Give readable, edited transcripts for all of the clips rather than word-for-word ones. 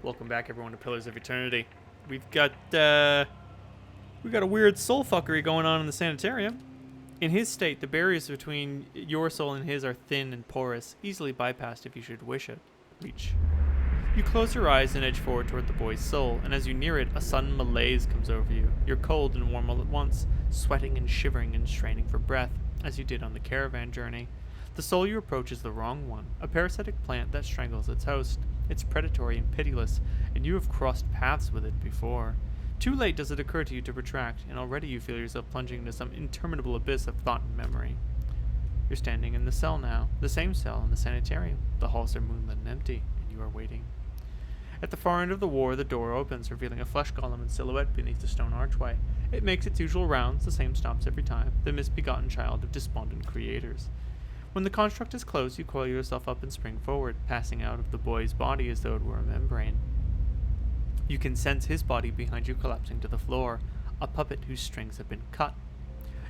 Welcome back, everyone, to Pillars of Eternity. We've got a weird soul fuckery going on in the sanitarium. In his state, the barriers between your soul and his are thin and porous, easily bypassed if you should wish it. Reach. You close your eyes and edge forward toward the boy's soul, and as you near it, a sudden malaise comes over you. You're cold and warm all at once, sweating and shivering and straining for breath, as you did on the caravan journey. The soul you approach is the wrong one, a parasitic plant that strangles its host. It's predatory and pitiless, and you have crossed paths with it before. Too late does it occur to you to retract, and already you feel yourself plunging into some interminable abyss of thought and memory. You're standing in the cell now, the same cell in the sanitarium. The halls are moonlit and empty, and you are waiting. At the far end of the ward, the door opens, revealing a flesh golem in silhouette beneath the stone archway. It makes its usual rounds, the same stops every time, the misbegotten child of despondent creators. When the construct is closed, you coil yourself up and spring forward, passing out of the boy's body as though it were a membrane. You can sense his body behind you collapsing to the floor, a puppet whose strings have been cut.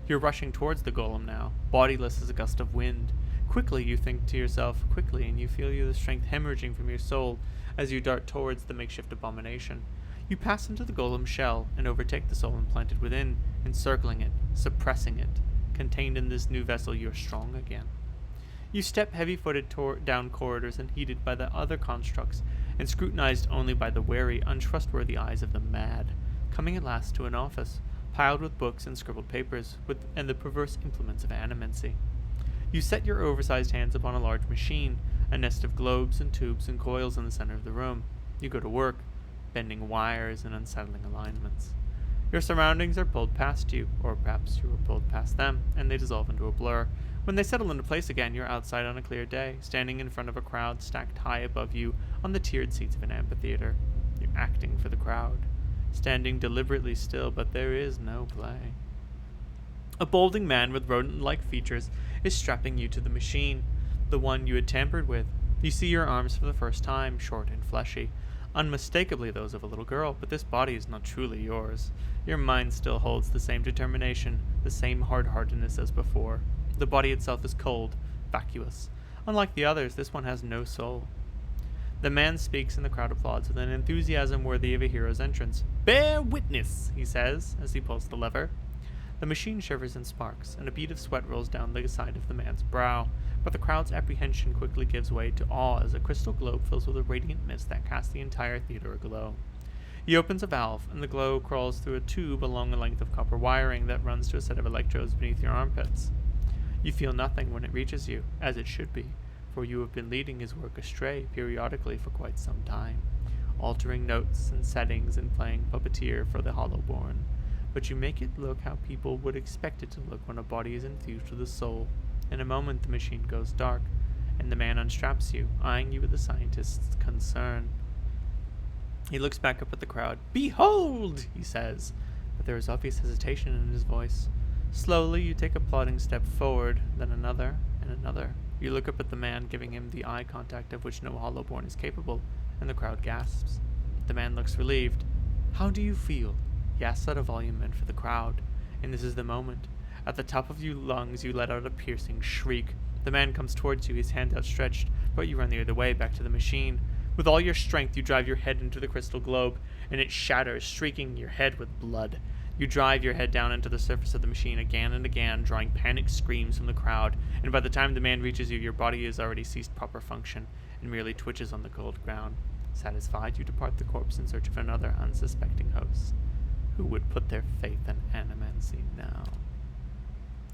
You're rushing towards the golem now, bodiless as a gust of wind. Quickly, you think to yourself, quickly, and you feel the strength hemorrhaging from your soul as you dart towards the makeshift abomination. You pass into the golem shell and overtake the soul implanted within, encircling it, suppressing it. Contained in this new vessel, you are strong again. You step heavy-footed down corridors unheeded by the other constructs, and scrutinized only by the wary, untrustworthy eyes of the mad, coming at last to an office, piled with books and scribbled papers, and the perverse implements of animancy. You set your oversized hands upon a large machine, a nest of globes and tubes and coils in the center of the room. You go to work, bending wires and unsettling alignments. Your surroundings are pulled past you, or perhaps you are pulled past them, and they dissolve into a blur. When they settle into place again, you're outside on a clear day, standing in front of a crowd stacked high above you on the tiered seats of an amphitheater. You're acting for the crowd, standing deliberately still, but there is no play. A balding man with rodent-like features is strapping you to the machine, the one you had tampered with. You see your arms for the first time, short and fleshy, unmistakably those of a little girl, but this body is not truly yours. Your mind still holds the same determination, the same hard-heartedness as before. The body itself is cold, vacuous. Unlike the others, this one has no soul. The man speaks and the crowd applauds with an enthusiasm worthy of a hero's entrance. "Bear witness," he says, as he pulls the lever. The machine shivers and sparks, and a bead of sweat rolls down the side of the man's brow, but the crowd's apprehension quickly gives way to awe as a crystal globe fills with a radiant mist that casts the entire theater aglow. He opens a valve, and the glow crawls through a tube along a length of copper wiring that runs to a set of electrodes beneath your armpits. You feel nothing when it reaches you, as it should be, for you have been leading his work astray periodically for quite some time, altering notes and settings and playing puppeteer for the Hollowborn. But you make it look how people would expect it to look when a body is infused with a soul. In a moment the machine goes dark, and the man unstraps you, eyeing you with the scientist's concern. He looks back up at the crowd. "Behold!" he says, but there is obvious hesitation in his voice. Slowly, you take a plodding step forward, then another, and another. You look up at the man, giving him the eye contact of which no Hollowborn is capable, and the crowd gasps. The man looks relieved. "How do you feel?" He asks at a volume meant for the crowd, and this is the moment. At the top of your lungs, you let out a piercing shriek. The man comes towards you, his hand outstretched, but you run the other way, back to the machine. With all your strength, you drive your head into the crystal globe, and it shatters, streaking your head with blood. You drive your head down into the surface of the machine again and again, drawing panicked screams from the crowd, and by the time the man reaches you, your body has already ceased proper function and merely twitches on the cold ground. Satisfied, you depart the corpse in search of another unsuspecting host. Who would put their faith in animancy now?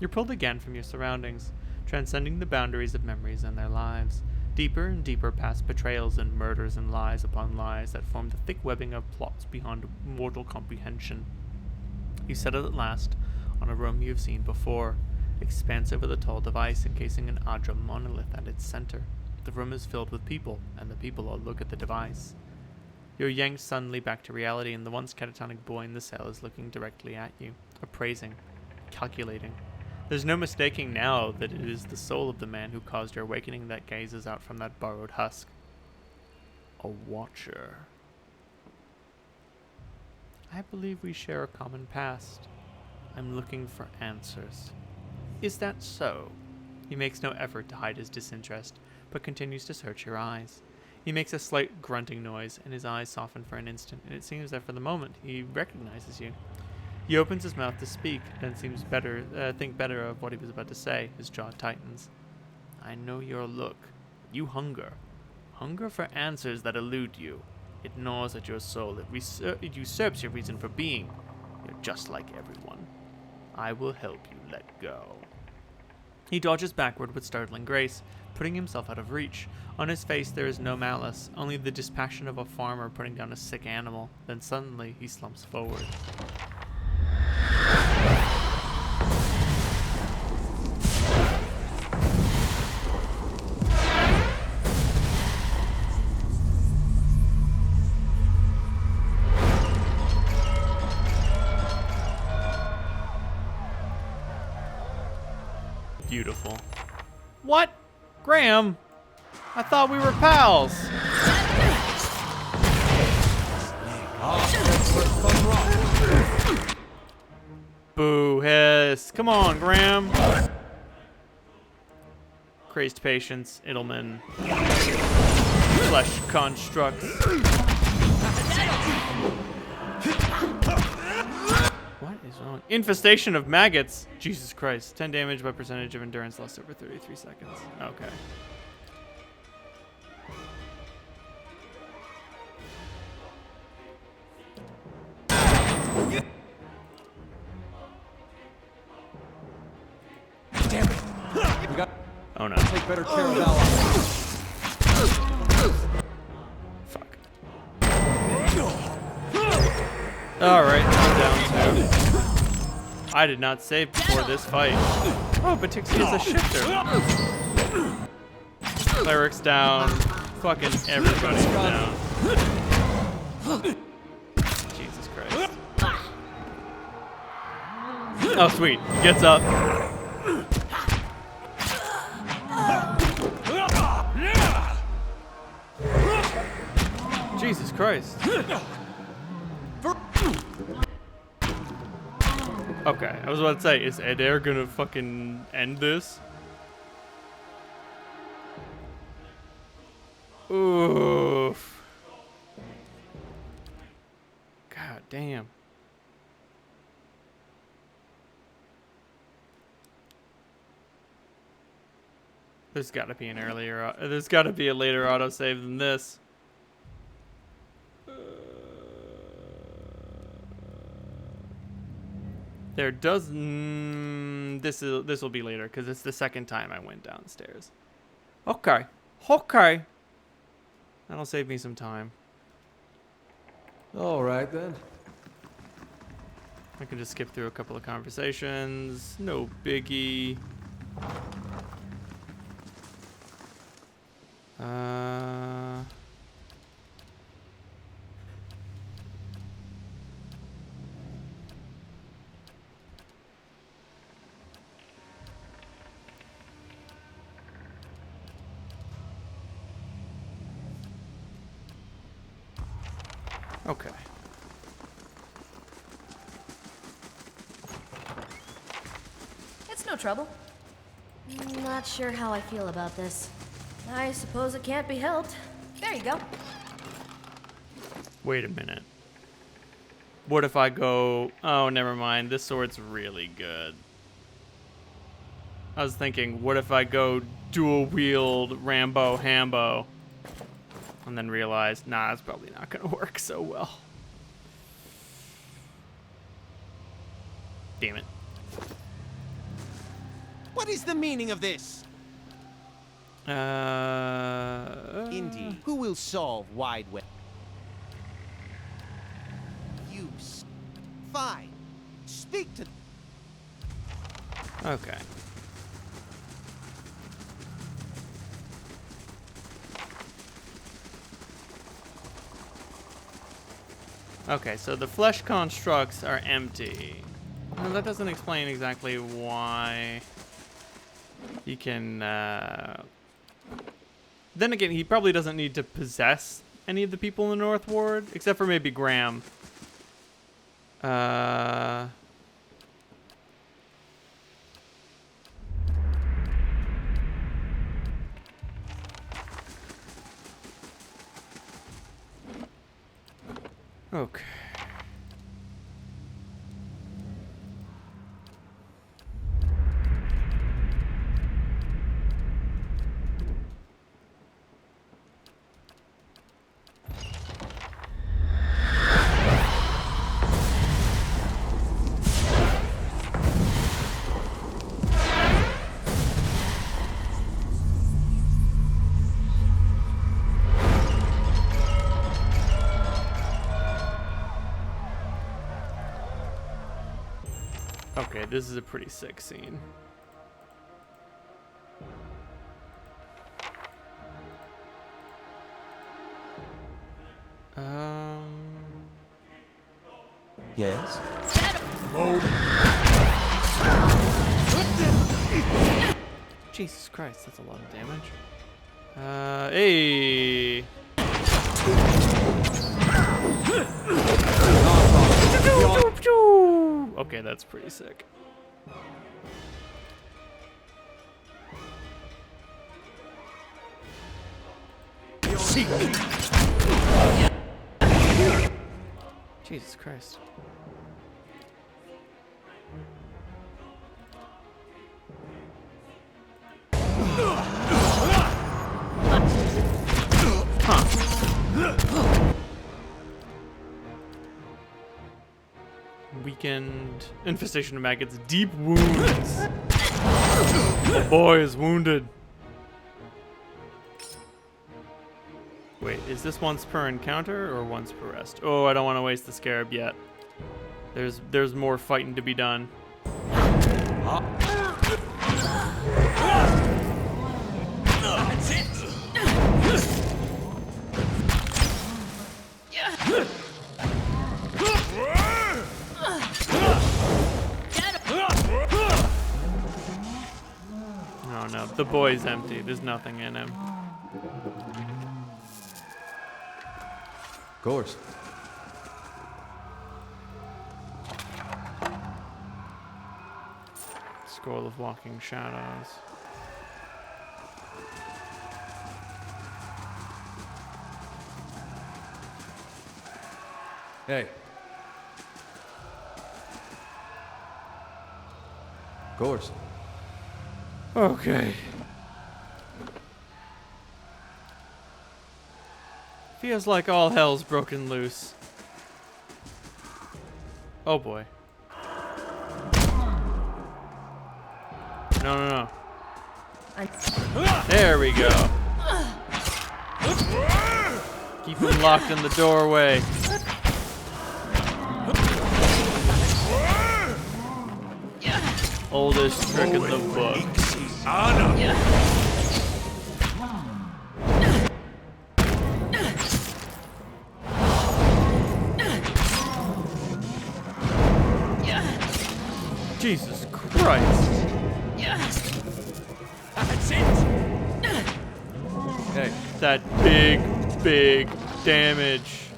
You're pulled again from your surroundings, transcending the boundaries of memories and their lives, deeper and deeper past betrayals and murders and lies upon lies that form the thick webbing of plots beyond mortal comprehension. You settle at last on a room you have seen before, expansive with a tall device encasing an Adra monolith at its center. The room is filled with people, and the people all look at the device. You're yanked suddenly back to reality, and the once catatonic boy in the cell is looking directly at you, appraising, calculating. There's no mistaking now that it is the soul of the man who caused your awakening that gazes out from that borrowed husk. A watcher. I believe we share a common past. I'm looking for answers. Is that so? He makes no effort to hide his disinterest, but continues to search your eyes. He makes a slight grunting noise, and his eyes soften for an instant, and it seems that for the moment he recognizes you. He opens his mouth to speak, then seems think better of what he was about to say. His jaw tightens. I know your look. You hunger. Hunger for answers that elude you. It gnaws at your soul. It usurps your reason for being. You're just like everyone. I will help you let go. He dodges backward with startling grace, putting himself out of reach. On his face there is no malice, only the dispassion of a farmer putting down a sick animal. Then suddenly he slumps forward. Beautiful. What? Graham? I thought we were pals. Boo hiss. Come on, Graham. Crazed patience, Idelman. Flesh constructs. What is wrong? Infestation of maggots. Jesus Christ. 10 damage by percentage of endurance lost over 33 seconds. Okay. Damn it. We got Oh no. take better care of allies. Fuck. Alright, I'm down too. I did not save before this fight. Oh, but Tixie is a shifter. Cleric's down. Fucking everybody's down. Jesus Christ. Oh, sweet. Gets up. Jesus Christ. Okay, I was about to say, is Adair gonna fucking end this? Oof. God damn. There's gotta be an earlier, there's gotta be a later autosave than this. There does. This will be later because it's the second time I went downstairs. Okay. Okay. That'll save me some time. All right then. I can just skip through a couple of conversations. No biggie. Okay. It's no trouble. Not sure how I feel about this. I suppose it can't be helped. There you go. Wait a minute. What if I go... Oh, never mind. This sword's really good. I was thinking, what if I go dual wield Rambo Hambo? And then realized, nah, it's probably not going to work so well. Damn it. What is the meaning of this? Indeed. Who will solve Wide Web? Use. Fine. Speak to. Okay. Okay, so the flesh constructs are empty. Well, that doesn't explain exactly why he can... Then again, he probably doesn't need to possess any of the people in the North Ward, except for maybe Graham. Okay. Okay, this is a pretty sick scene. Yes? Jesus Christ, that's a lot of damage. Hey. Okay, that's pretty sick. Jesus Christ. Weakened. Infestation of maggots. Deep wounds. The boy is wounded. Wait, is this once per encounter or once per rest? Oh, I don't want to waste the scarab yet. There's more fighting to be done. That's it! Oh no, the boy's empty. There's nothing in him. Of course. Scroll of Walking Shadows. Hey. Of course. Okay. Feels like all hell's broken loose. Oh boy. No, no, no. There we go. Keep him locked in the doorway. Oldest trick in the book. Jesus Christ. That's it! Hey. That big damage.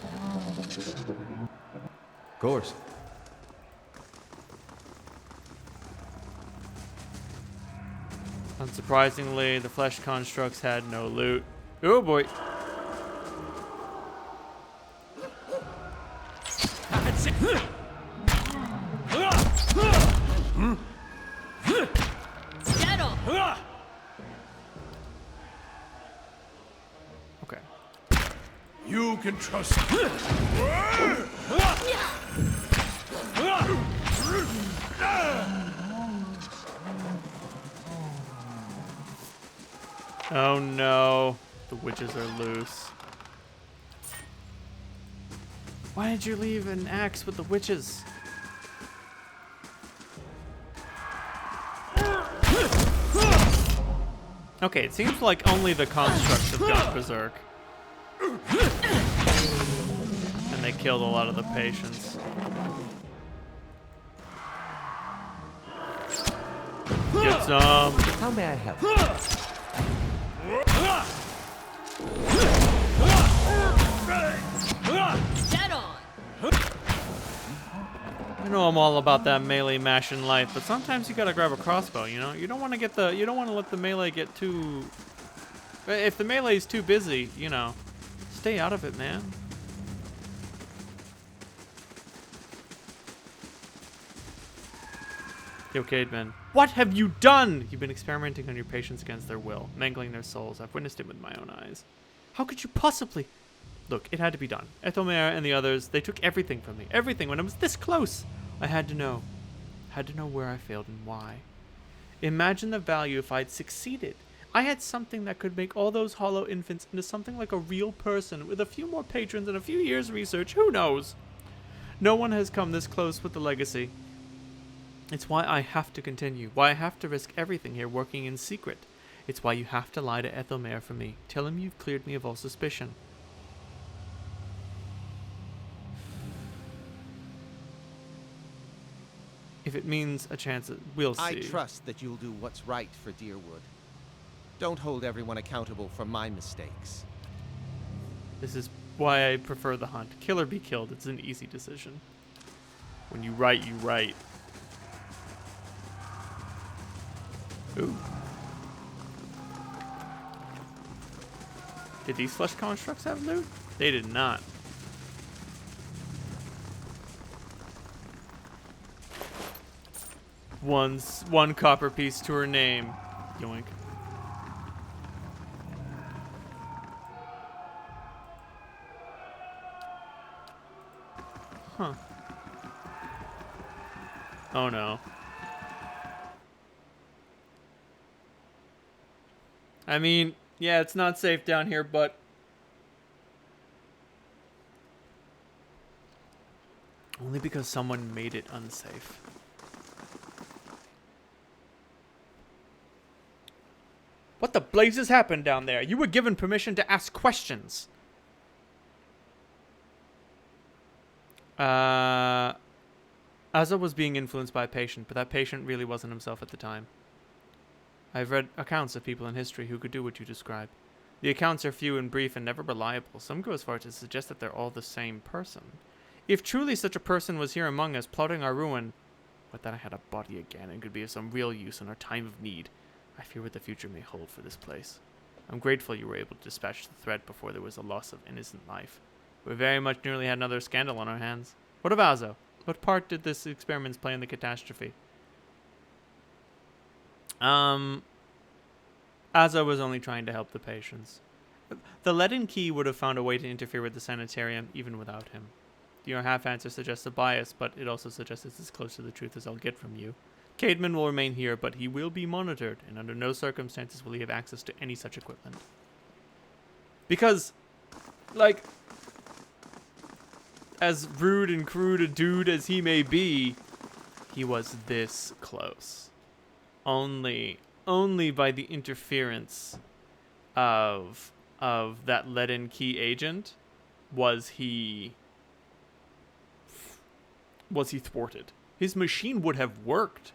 Of course. Unsurprisingly, the flesh constructs had no loot. Oh boy. That's it! Okay. You can trust me. Oh no. The witches are loose. Why did you leave an axe with the witches? Okay, it seems like only the constructs have gone berserk. And they killed a lot of the patients. Get some. How may I help? I know I'm all about that melee mashing life, but sometimes you gotta grab a crossbow, you know? You don't wanna let the melee get too... If the melee's too busy, you know, stay out of it, man. Yo, Caveman. What have you done? You've been experimenting on your patients against their will, mangling their souls. I've witnessed it with my own eyes. How could you possibly... Look, it had to be done. Ethelmere and the others, they took everything from me. Everything when I was this close. I had to know. Had to know where I failed and why. Imagine the value if I'd succeeded. I had something that could make all those hollow infants into something like a real person with a few more patrons and a few years' research. Who knows? No one has come this close with the legacy. It's why I have to continue. Why I have to risk everything here working in secret. It's why you have to lie to Ethelmere for me. Tell him you've cleared me of all suspicion. If it means a chance, we'll see. I trust that you'll do what's right for Deerwood. Don't hold everyone accountable for my mistakes. This is why I prefer the hunt. Kill or be killed. It's an easy decision. When you write, you write. Ooh. Did these flesh constructs have loot? They did not. One copper piece to her name. Yoink. Huh. Oh no. I mean, yeah, it's not safe down here, but only because someone made it unsafe. What the blazes happened down there? You were given permission to ask questions. Azza was being influenced by a patient, but that patient really wasn't himself at the time. I've read accounts of people in history who could do what you describe. The accounts are few and brief and never reliable. Some go as far as to suggest that they're all the same person. If truly such a person was here among us, plotting our ruin, but that I had a body again and could be of some real use in our time of need, I fear what the future may hold for this place. I'm grateful you were able to dispatch the threat before there was a loss of innocent life. We very much nearly had another scandal on our hands. What of Azzo? What part did this experiment play in the catastrophe? Azzo was only trying to help the patients. The leaden key would have found a way to interfere with the sanitarium even without him. Your half answer suggests a bias, but it also suggests it's as close to the truth as I'll get from you. Cademan will remain here, but he will be monitored, and under no circumstances will he have access to any such equipment. Because, like, as rude and crude a dude as he may be, he was this close. Only by the interference of that leaden key agent was he thwarted. His machine would have worked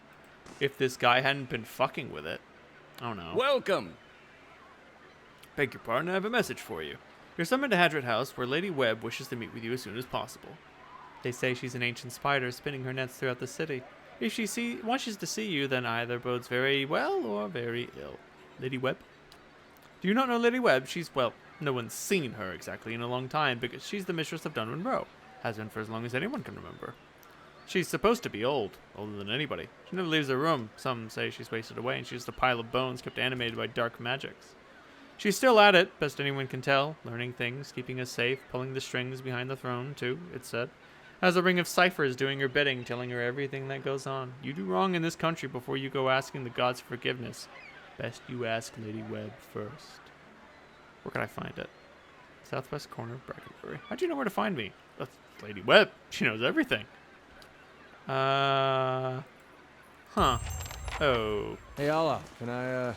if this guy hadn't been fucking with it. Oh no. Welcome. Beg your pardon, I have a message for you. You're summoned to Hadrit House, where Lady Webb wishes to meet with you as soon as possible. They say she's an ancient spider spinning her nets throughout the city. If she wants to see you, then either bodes very well or very ill. Lady Webb? Do you not know Lady Webb? She's, well, no one's seen her exactly in a long time, because she's the mistress of Dunwin Row. Has been for as long as anyone can remember. She's supposed to be old, older than anybody. She never leaves her room. Some say she's wasted away, and she's just a pile of bones kept animated by dark magics. She's still at it, best anyone can tell, learning things, keeping us safe, pulling the strings behind the throne, too, it's said. Has a ring of ciphers doing her bidding, telling her everything that goes on. You do wrong in this country before you go asking the gods forgiveness. Best you ask Lady Webb first. Where can I find it? Southwest corner of Brackenbury. How'd you know where to find me? That's Lady Webb. She knows everything. Huh. Oh. Hey, Allah, can I,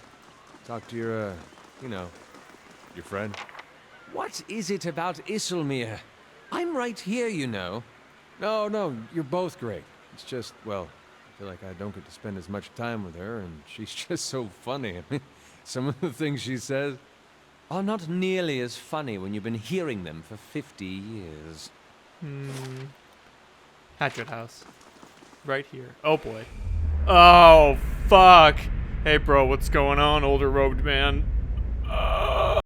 talk to your, your friend? What is it about Isilmir? I'm right here, you know. No, you're both great. It's just, well, I feel like I don't get to spend as much time with her, and she's just so funny. I mean, some of the things she says Are not nearly as funny when you've been hearing them for 50 years. Hatchet House. Right here. Oh, boy. Oh, fuck. Hey, bro, what's going on, older robed man?